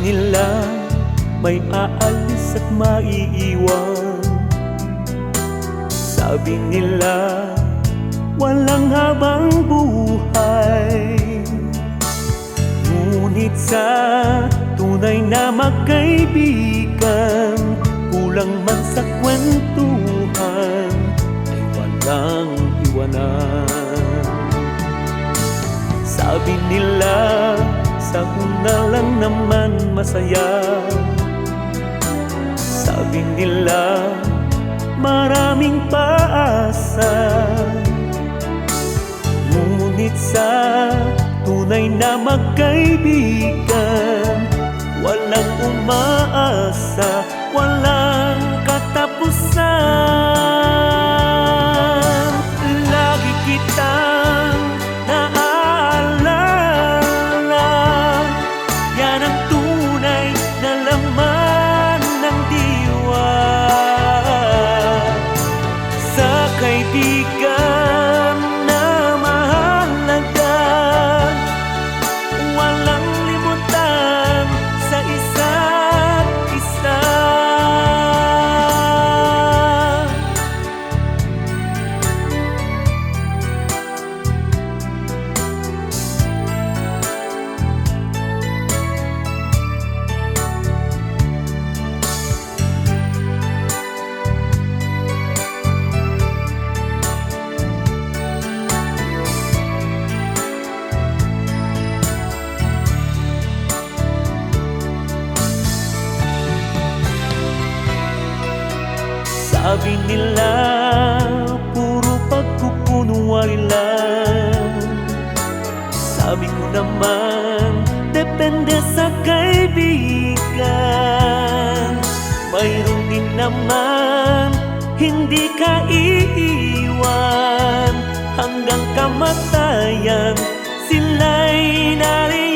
nila may aalis at maiiwan. Sabi nila walang habang buhay. Ngunit sa tunay na magkaibigan, kulang man sa kwentuhan, ay walang iwanan. Sabi nila sa una lang naman masaya. Sabi nila maraming paasa. Ngunit sa tunay na magkaibigan, walang umaasa, walang katapusan. Lagi kitang naaalala, yan ang tunay na laman ng diwa. Sa kaibigan na mahalaga, walang limutan sa isa't isa. Sabi nila puro pagkukunwari lang. Sabi ko naman depende sa kaibigan. Mayroon din naman hindi ka iiwan, hanggang kamatayan sila'y nariyan.